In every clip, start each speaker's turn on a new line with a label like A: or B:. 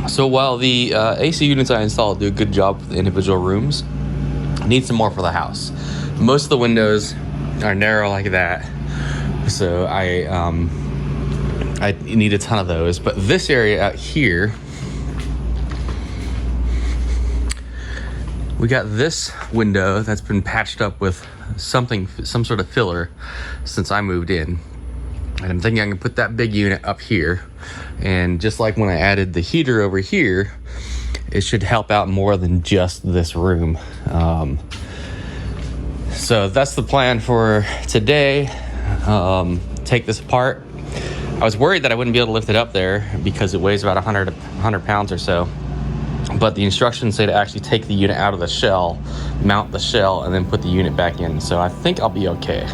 A: So while the AC units I installed do a good job for the individual rooms, I need some more for the house. Most of the windows are narrow like that, so I need a ton of those. But this area out here, we got this window that's been patched up with some sort of filler since I moved in. And I'm thinking I can put that big unit up here. And just like when I added the heater over here, it should help out more than just this room. So that's the plan for today. Take this apart. I was worried that I wouldn't be able to lift it up there because it weighs about 100 pounds or so. But the instructions say to actually take the unit out of the shell, mount the shell, and then put the unit back in. So I think I'll be okay.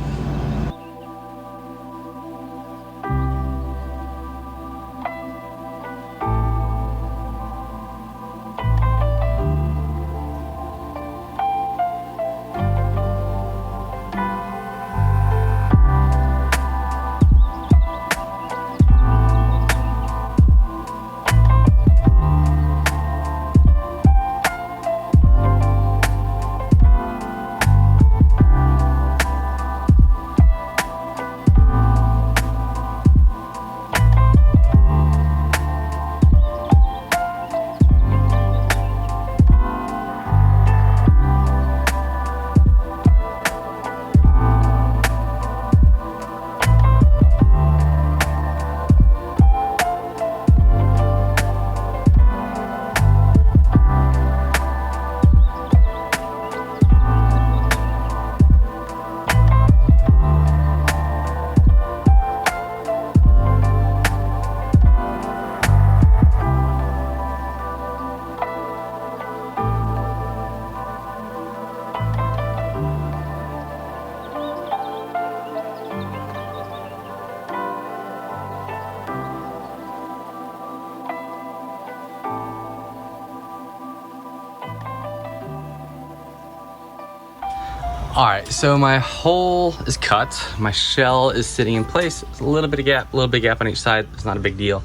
A: All right, so my hole is cut. My shell is sitting in place. There's a little bit of gap on each side. It's not a big deal.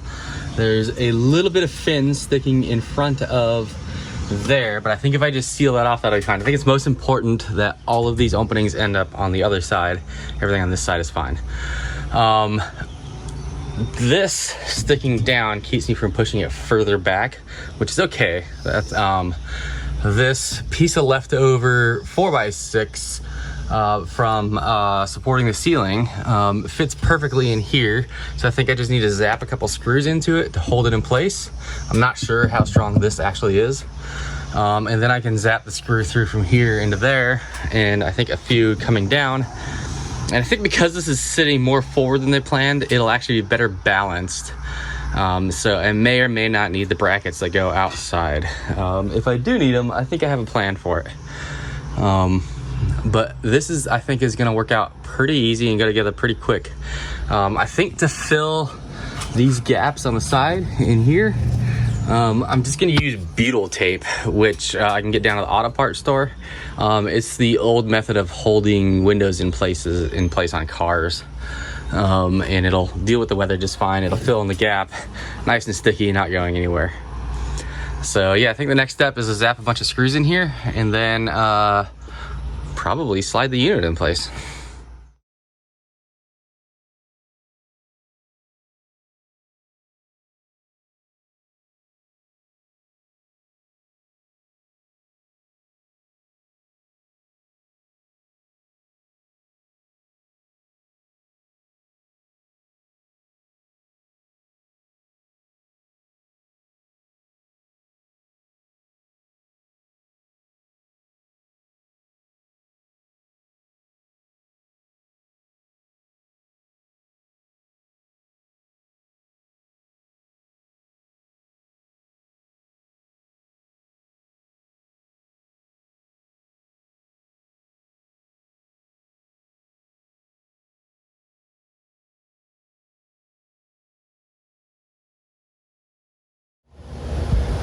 A: There's a little bit of fin sticking in front of there, but I think if I just seal that off, that'll be fine. I think it's most important that all of these openings end up on the other side. Everything on this side is fine. This sticking down keeps me from pushing it further back, which is okay. That's this piece of leftover 4x6 from supporting the ceiling fits perfectly in here. So I think I just need to zap a couple screws into it to hold it in place. I'm not sure how strong this actually is. And then I can zap the screw through from here into there, and I think a few coming down. And I think because this is sitting more forward than they planned, it'll actually be better balanced. So I may or may not need the brackets that go outside. If I do need them, I think I have a plan for it. But this is, I think, is gonna work out pretty easy and go together pretty quick. I think to fill these gaps on the side in here, I'm just gonna use butyl tape, which I can get down at the auto parts store. It's the old method of holding windows in place on cars. And it'll deal with the weather just fine. It'll fill in the gap, nice and sticky, not going anywhere. So yeah, I think the next step is to zap a bunch of screws in here and then probably slide the unit in place.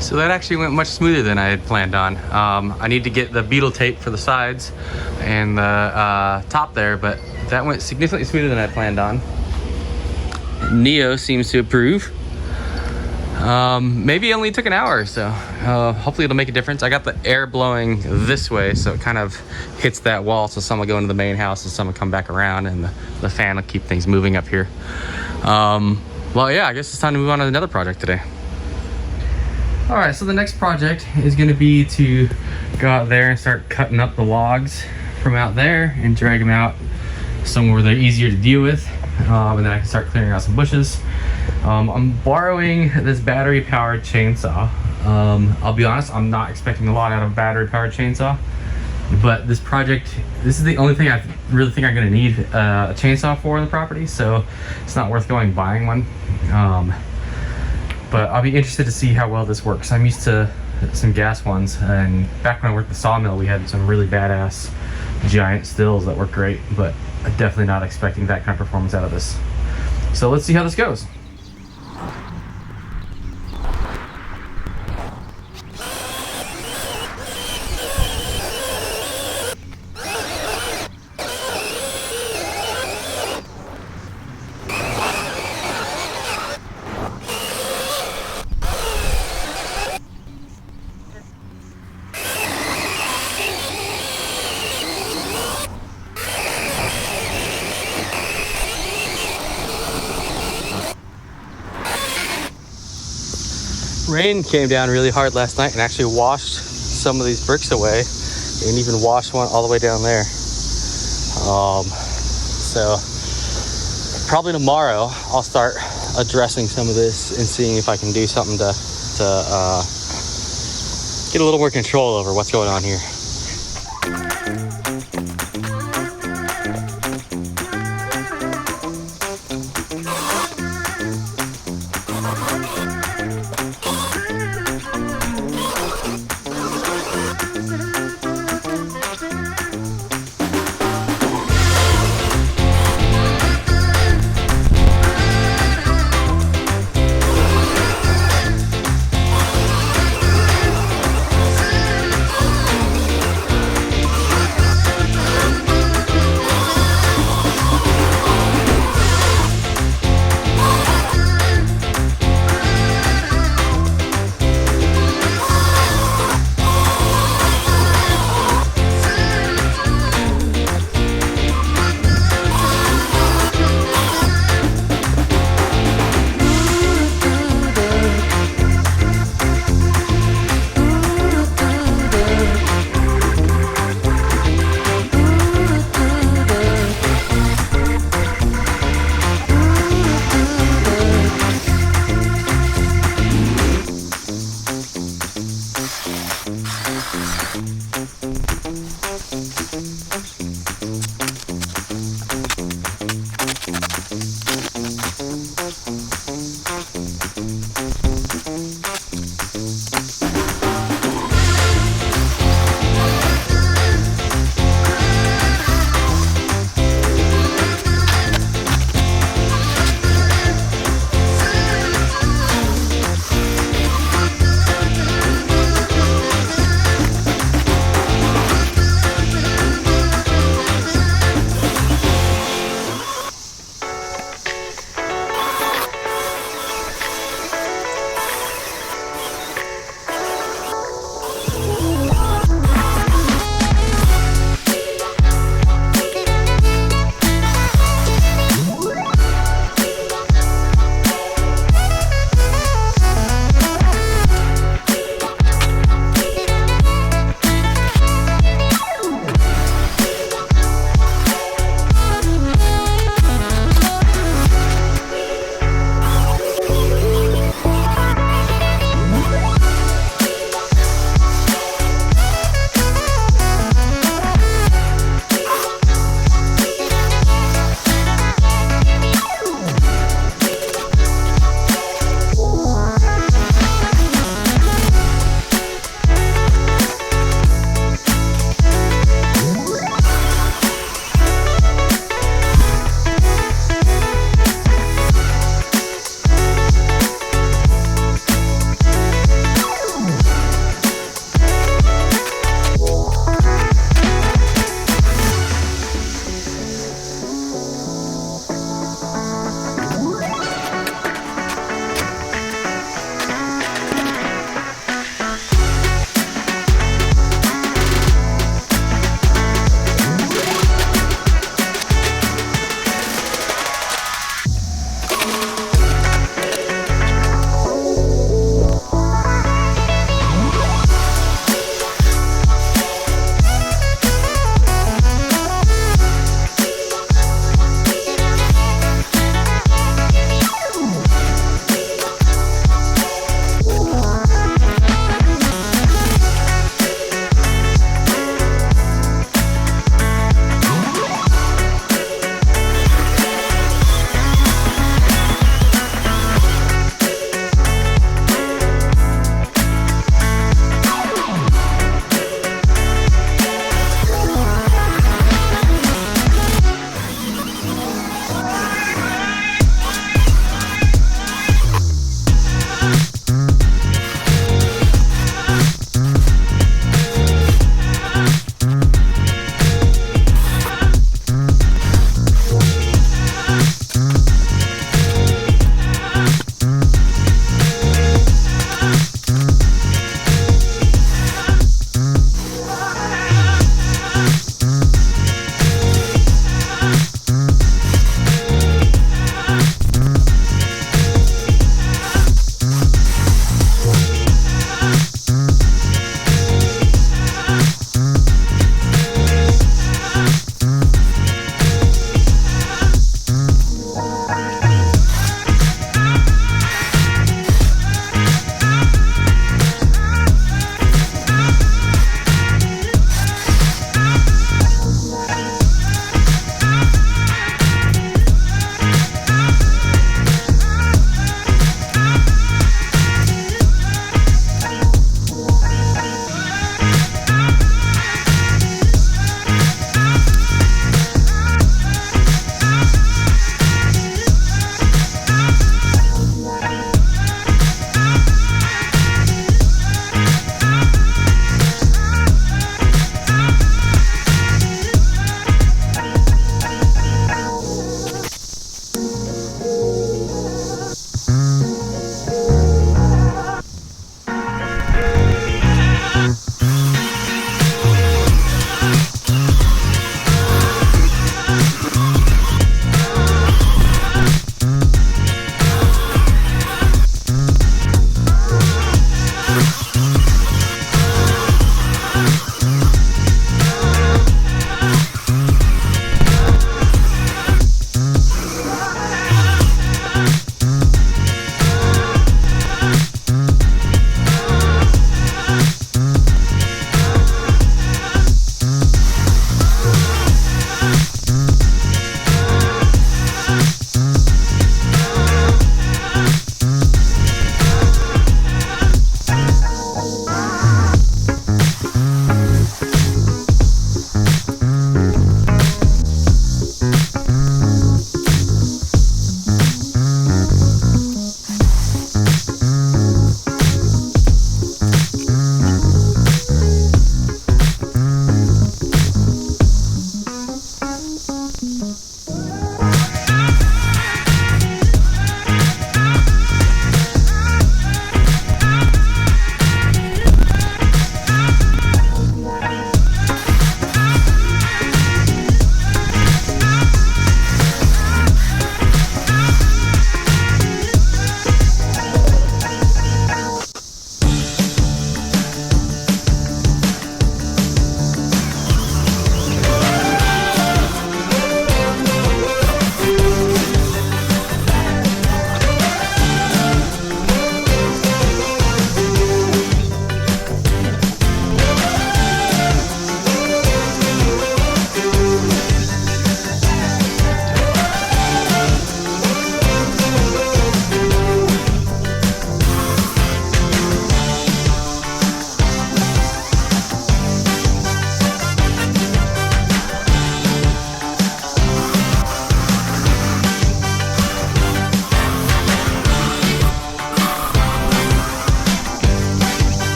A: So that actually went much smoother than I had planned on. I need to get the butyl tape for the sides and the top there, but that went significantly smoother than I planned on. Neo seems to approve. maybe it only took an hour or so. Hopefully it'll make a difference. I got the air blowing this way, so it kind of hits that wall, so some will go into the main house and some will come back around, and the fan will keep things moving up here. Well, yeah, I guess it's time to move on to another project today. All right, so the next project is going to be to go out there and start cutting up the logs from out there and drag them out somewhere where they're easier to deal with, and then I can start clearing out some bushes. I'm borrowing this battery powered chainsaw. I'll be honest, I'm not expecting a lot out of a battery powered chainsaw, but this project, this is the only thing I really think I'm going to need a chainsaw for on the property, so it's not worth going buying one. But I'll be interested to see how well this works. I'm used to some gas ones, and back when I worked at the sawmill, we had some really badass giant stills that work great, but I'm definitely not expecting that kind of performance out of this. So let's see how this goes. Rain came down really hard last night and actually washed some of these bricks away, and even washed one all the way down there. So probably tomorrow I'll start addressing some of this and seeing if I can do something to get a little more control over what's going on here.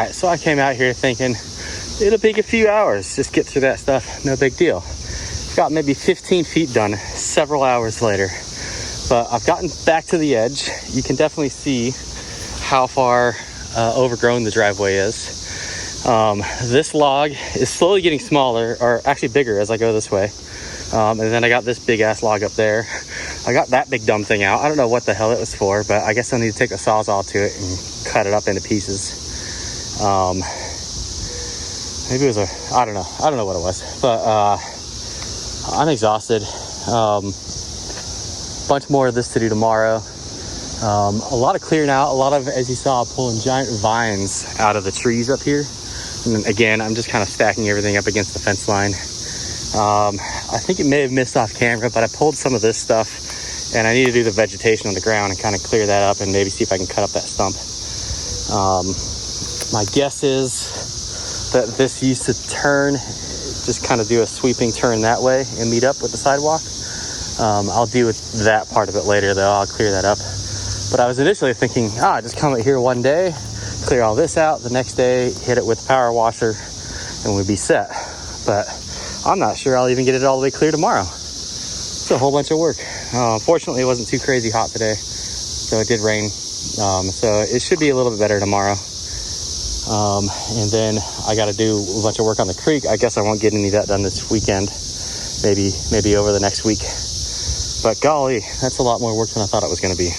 A: right, so I came out here thinking it'll take a few hours, just get through that stuff, no big deal. Got maybe 15 feet done several hours later, but I've gotten back to the edge. You can definitely see how far overgrown the driveway is. This log is slowly getting smaller, or actually bigger as I go this way. And then I got this big ass log up there. I got that big dumb thing out. I don't know what the hell it was for, but I guess I need to take a sawzall to it and cut it up into pieces. Maybe it was I don't know what it was, but I'm exhausted. Bunch more of this to do tomorrow. A lot of clearing out, a lot of, as you saw, pulling giant vines out of the trees up here. And again, I'm just kind of stacking everything up against the fence line. I think it may have missed off camera, but I pulled some of this stuff, and I need to do the vegetation on the ground and kind of clear that up and maybe see if I can cut up that stump. My guess is that this used to turn, just kind of do a sweeping turn that way and meet up with the sidewalk. I'll deal with that part of it later though. I'll clear that up. But I was initially thinking, just come out here one day, clear all this out, the next day hit it with a power washer, and we'd be set. But I'm not sure I'll even get it all the way clear tomorrow. It's a whole bunch of work. Fortunately, it wasn't too crazy hot today, so it did rain. So it should be a little bit better tomorrow. And then I got to do a bunch of work on the creek. I guess I won't get any of that done this weekend. Maybe over the next week. But golly, that's a lot more work than I thought it was going to be.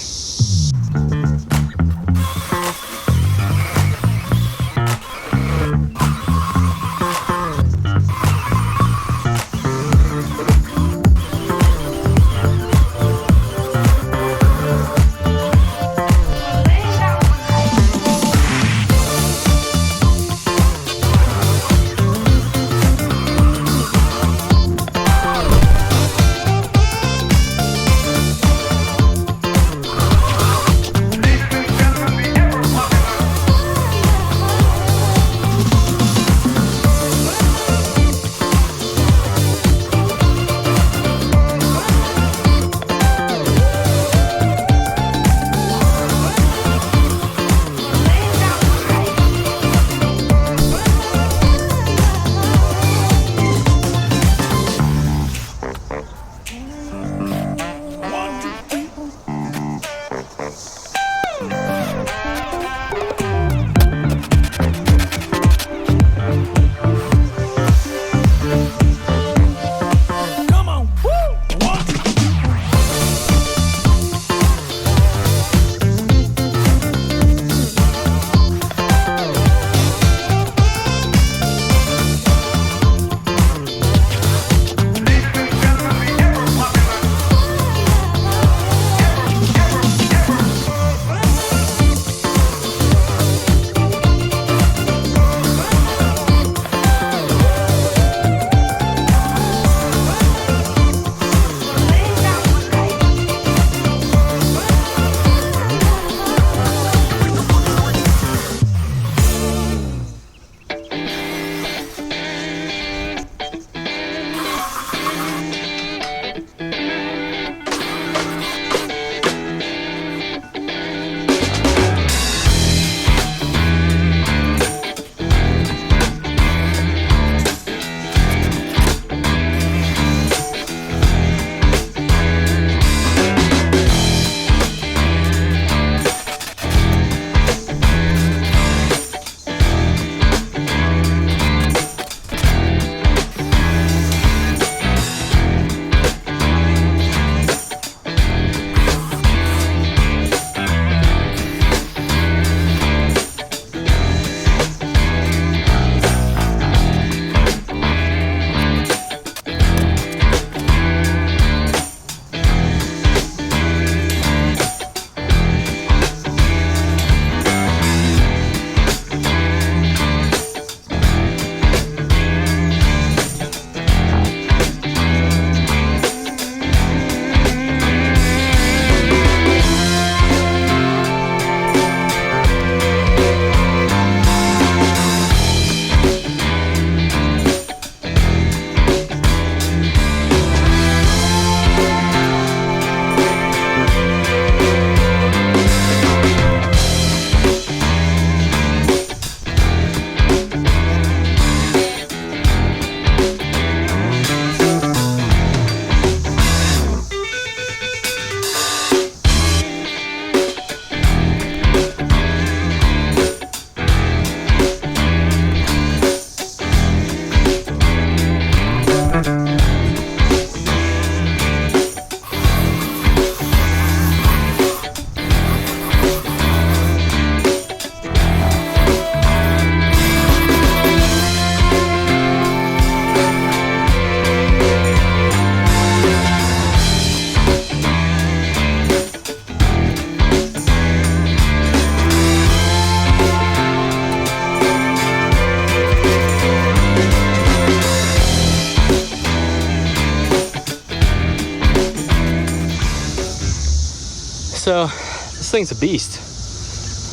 A: So this thing's a beast.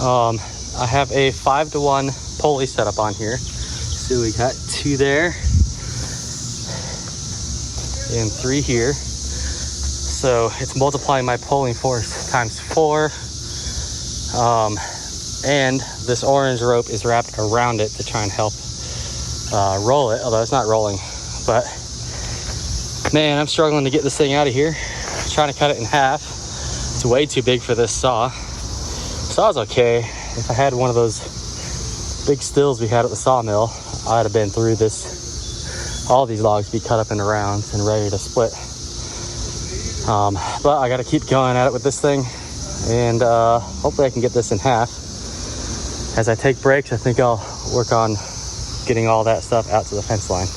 A: I have a 5-to-1 pulley set up on here. So we got 2 there and 3 here. So it's multiplying my pulling force times 4. And this orange rope is wrapped around it to try and help roll it, although it's not rolling. But man, I'm struggling to get this thing out of here. I'm trying to cut it in half. It's way too big for this saw. Saw's okay. If I had one of those big stills we had at the sawmill, I'd have been through this. All these logs be cut up into rounds and ready to split. But I got to keep going at it with this thing, and hopefully I can get this in half. As I take breaks, I think I'll work on getting all that stuff out to the fence line.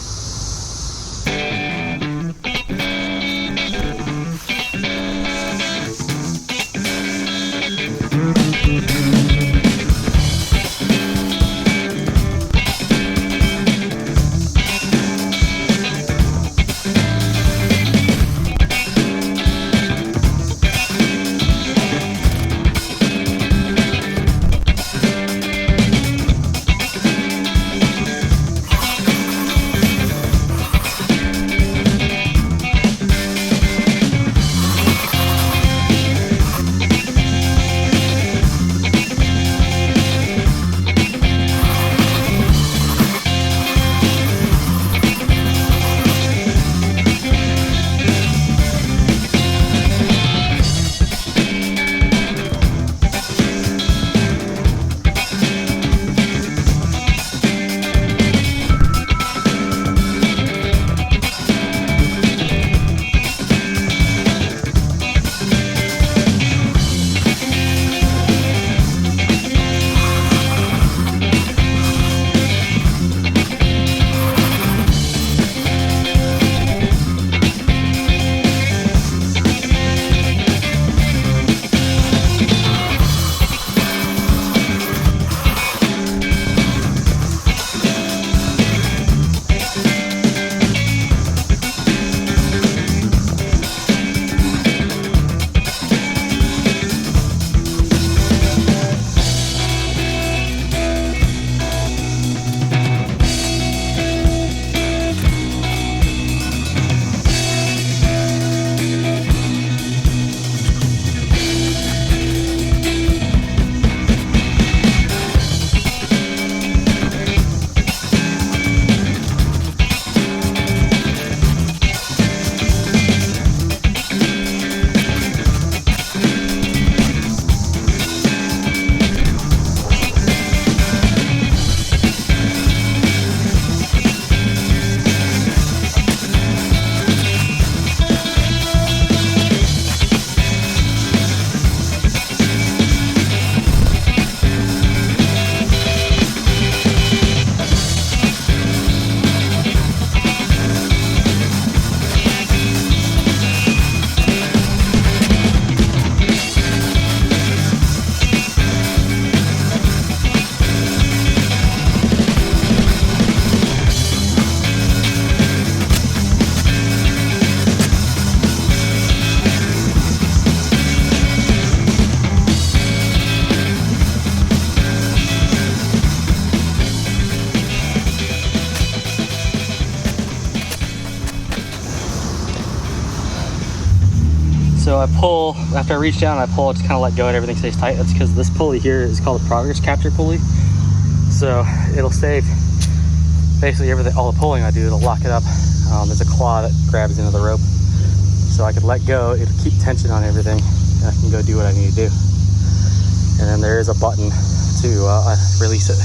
A: So I pull, after I reach down and I pull, it's kind of let go and everything stays tight. That's because this pulley here is called a Progress Capture pulley. So it'll save basically everything, all the pulling I do, it'll lock it up. There's a claw that grabs into the rope. So I could let go, it'll keep tension on everything, and I can go do what I need to do. And then there is a button to release it.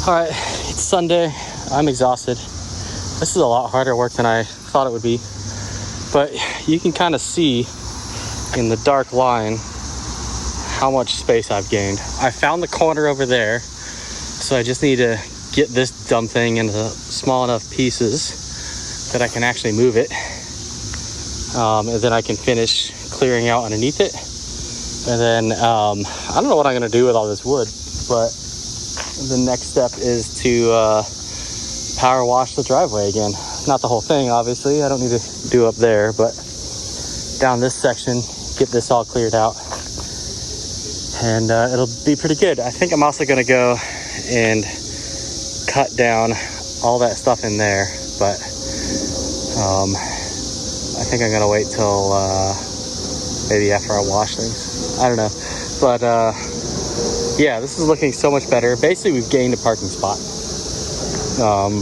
A: All right, it's Sunday. I'm exhausted. This is a lot harder work than I thought it would be, but you can kind of see in the dark line how much space I've gained. I found the corner over there, so I just need to get this dumb thing into small enough pieces that I can actually move it, and then I can finish clearing out underneath it. And then I don't know what I'm gonna do with all this wood, but the next step is to power wash the driveway again. Not the whole thing, obviously. I don't need to do up there, but down this section, get this all cleared out, and it'll be pretty good. I think I'm also gonna go and cut down all that stuff in there, but I think I'm gonna wait till maybe after I wash things. I don't know, but yeah, this is looking so much better. Basically, we've gained a parking spot.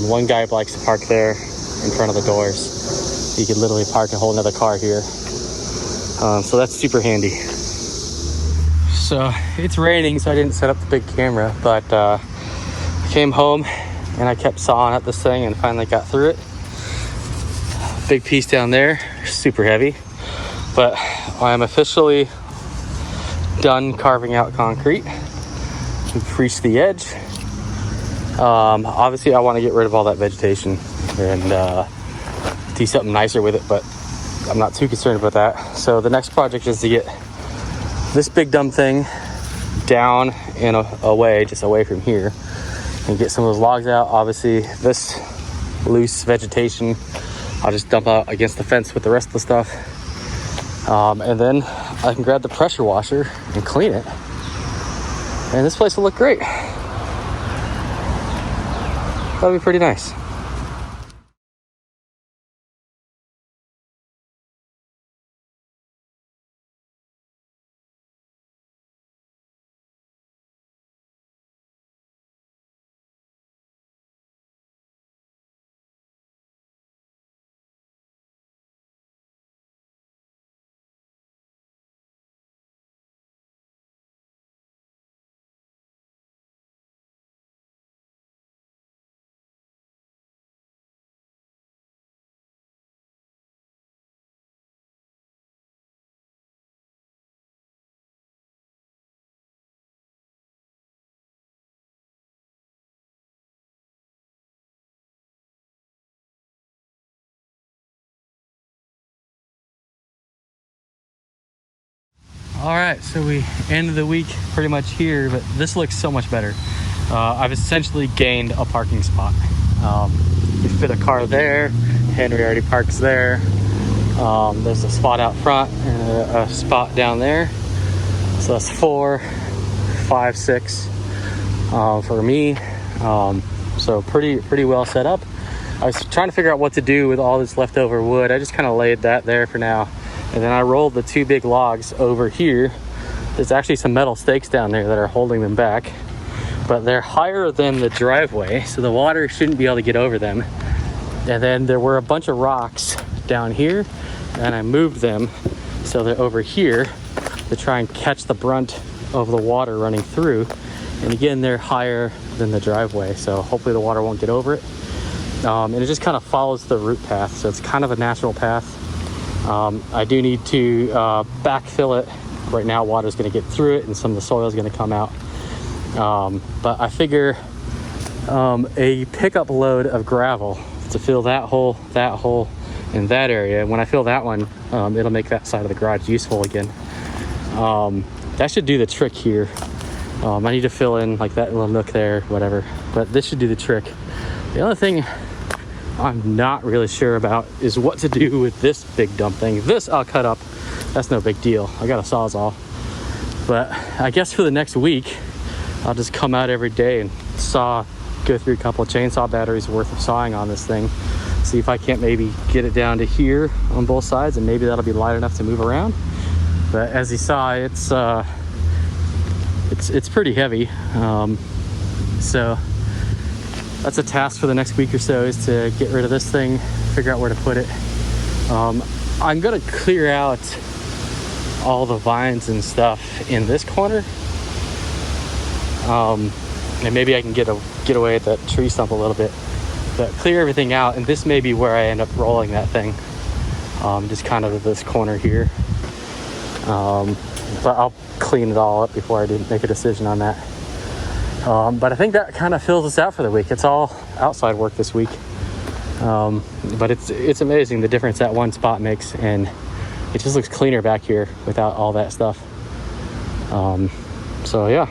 A: One guy likes to park there in front of the doors. You could literally park a whole nother car here. So that's super handy. So it's raining, so I didn't set up the big camera, but I came home and I kept sawing at this thing and finally got through it. Big piece down there, super heavy, but I am officially done carving out concrete. We've reached the edge. Obviously I want to get rid of all that vegetation and do something nicer with it, but I'm not too concerned about that. So the next project is to get this big dumb thing down and away, just away from here, and get some of those logs out. Obviously this loose vegetation I'll just dump out against the fence with the rest of the stuff, and then I can grab the pressure washer and clean it, and this place will look great. That'll be pretty nice. All right, so we end the week pretty much here, but this looks so much better. I've essentially gained a parking spot. We fit a car there. Henry already parks there. There's a spot out front and a spot down there. So that's 4, 5, 6 for me. So pretty well set up. I was trying to figure out what to do with all this leftover wood. I just kind of laid that there for now. And then I rolled the 2 big logs over here. There's actually some metal stakes down there that are holding them back, but they're higher than the driveway, so the water shouldn't be able to get over them. And then there were a bunch of rocks down here, and I moved them so they're over here to try and catch the brunt of the water running through. And again, they're higher than the driveway, so hopefully the water won't get over it. And it just kind of follows the root path, so it's kind of a natural path. I do need to backfill it. Right now water's going to get through it and some of the soil is going to come out. But I figure a pickup load of gravel to fill that hole in that area. When I fill that one, it'll make that side of the garage useful again. That should do the trick here. I need to fill in like that little nook there, whatever, but this should do the trick. The other thing I'm not really sure about is what to do with this big dump thing. This I'll cut up, that's no big deal. I got a Sawzall. But I guess for the next week, I'll just come out every day and go through a couple of chainsaw batteries worth of sawing on this thing. See if I can't maybe get it down to here on both sides, and maybe that'll be light enough to move around. But as you saw, it's pretty heavy. So that's a task for the next week or so, is to get rid of this thing, figure out where to put it. I'm gonna clear out all the vines and stuff in this corner. And maybe I can get away at that tree stump a little bit, but clear everything out. And this may be where I end up rolling that thing, just kind of this corner here. But I'll clean it all up before I make a decision on that. But I think that kind of fills us out for the week. It's all outside work this week. But it's amazing the difference that one spot makes, and it just looks cleaner back here without all that stuff. So yeah.